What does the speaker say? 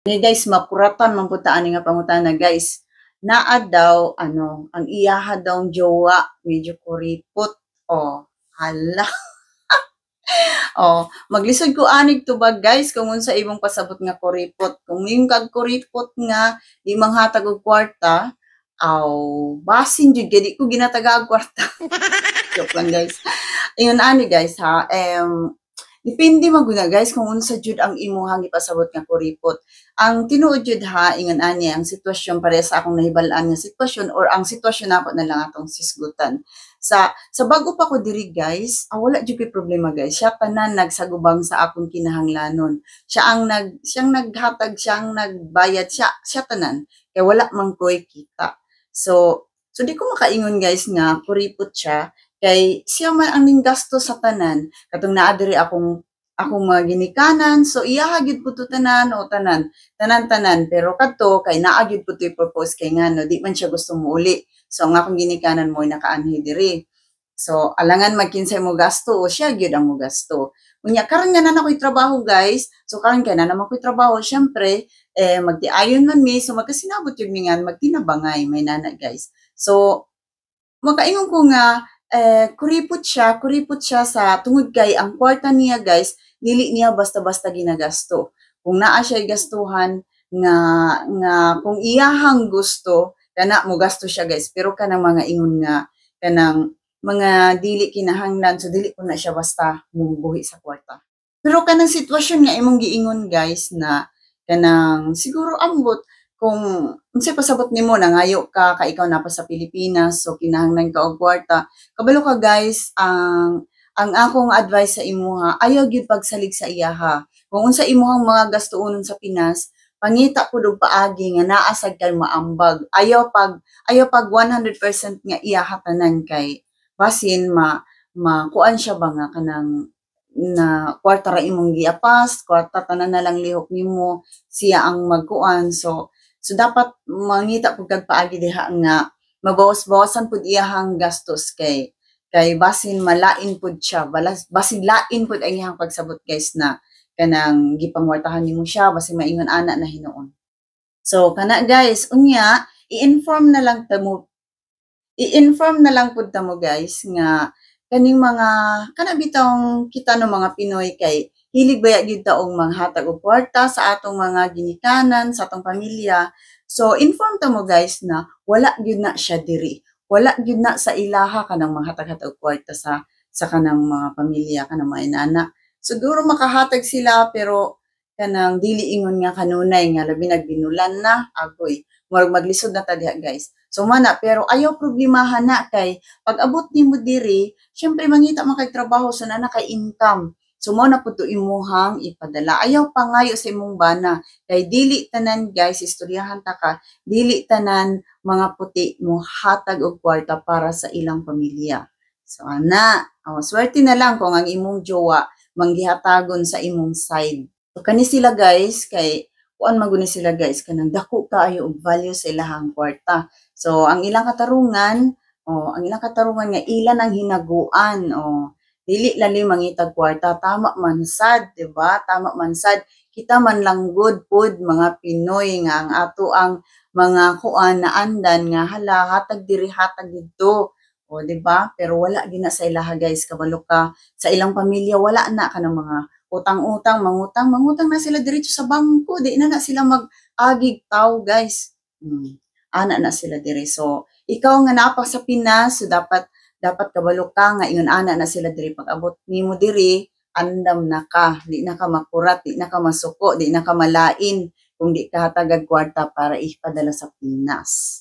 Ni guys makuratan man pud ta ani nga pangutana guys. Naa daw ang iyaha daw jowa medyo kuripot. Oh, hala. Oh, maglisod ko anig tubag guys kung unsa imong pasabot nga kuripot. Kung yung kag kuripot nga di manghatag og kwarta, aw basin jud kay di ko ginataga og kwarta. Joke lang guys. Ingon ani guys ha, depende man gud na guys kung unsa jud ang imong ipasabot nga kuripot. Ang tinuod jud ha, ingon ani ang sitwasyon pareha sa akong nahibal-an nga sitwasyon or ang sitwasyon nako na lang atong sisgutan. Sa bago pa ko diri guys, wala jud kay problema guys. Siya tanan nagsagubang sa akong kinahanglanon. Siyang naghatag, siyang nagbayad, siya tanan. Kay wala man ko'y kita. So di ko makaingon guys nga kuripot siya kay siya man ang ninggasto sa tanan. Katong naa diri akong mga ginikanan, so iyaha gyud po to tanan o tanan pero kadto kay naa gyud po to purpose kay ngano di man siya gusto mo uli. So ang akong ginikanan mo nakaanhi diri. So alangan magkinsay mo gasto o siya gyud ang mo gasto. Unya karon nga na nakoy trabaho guys. So karon kay na naman koy trabaho, syempre magtiayon man mi so magkasinabot yun mi nga magtinabangay may nana guys. So makaingon ko nga kuripot siya sa tungod kay ang kwarta niya guys, dili niya basta-basta ginagasto. Kung naa siya gastuhan nga kung iyahang gusto, kana mo gasto siya guys. Pero kanang mga ingon nga, kanang mga dili kinahanglan, so dili ko na siya basta mumubuhi sa kwarta. Pero kanang sitwasyon nga imong giingon guys na kanang siguro ambot kung unsay pasabot nimo nangayo ka ikaw na pa sa Pilipinas so kinahanglan ka og kwarta kabalo ka guys ang akong advice sa imuha ayaw gyud pagsalig sa iyaha kung unsa imuhang mga gastuonon sa Pinas pangita pud og paagi nga naa sad kay maambag ayaw pag 100% nga iyaha tanan kay basin makuan siya ba nga kanang na kwarta ra imong giapas kwarta tanan na lang lihok nimo siya ang magkuan So dapat mangita pud kag paagi diha nga mabawas-bawasan pud iyahang gastos kay basin malain pud siya basin lain pud ang iyang pagsabot guys na kanang gipangwartahan nimo siya basin maingon ana na hinuon. So kana guys unya i-inform na lang pud ta mo guys nga kaning mga kana bitong kita no mga Pinoy kay hilig baya gyud ta og manghatag og kwarta sa atong mga ginikanan, sa atong pamilya. So inform ta mo guys na wala gyud na siya diri. Wala gyud na sa ilaha kanang manghatag-hatag og kwarta sa kanang mga pamilya, kanang mga inana. Siguro makahatag sila pero kanang dili ingon nga kanunay nga labi nagbinulan na agoy. Murag maglisod na ta diha guys. So mana pero ayaw problemahan na kay pag abot nimo diri, syempre mangita man kay trabaho so na kay income. So mo na pud to imuhang ipadala. Ayaw pangayo sa imong bana kay dili tanan guys istoryahan ta ka, dili tanan mga puti mo hatag og kwarta para sa ilang pamilya. So ana, swerte na lang kung ang imong jowa manggihatagon sa imong side. So kani sila guys kay kuan maguni sila guys kanang dako kaayo og value sa ilahang kwarta. So ang ilang katarungan nga ilan ang hinaguan dili lali mangitag kwarta tama man sad, di ba? Tama man sad. Kita man lang good pud mga Pinoy nga ang ato ang mga kuan na andan nga hala hatag diri hatag didto. O di ba? Pero wala gina sa ilaha guys kabalo ka sa ilang pamilya wala na kanang mga utang-utang, mangutang na sila diretso sa bangko, di na sila mag-agig tao guys. Ana na sila diri. So ikaw nga napa sa Pinas so dapat kabalo ka nga ingon ana na sila diri pag abot nimo diri andam na ka di na ka makurat di na ka masuko di na ka malain kung di ka hatagag kwarta para ipadala sa Pinas.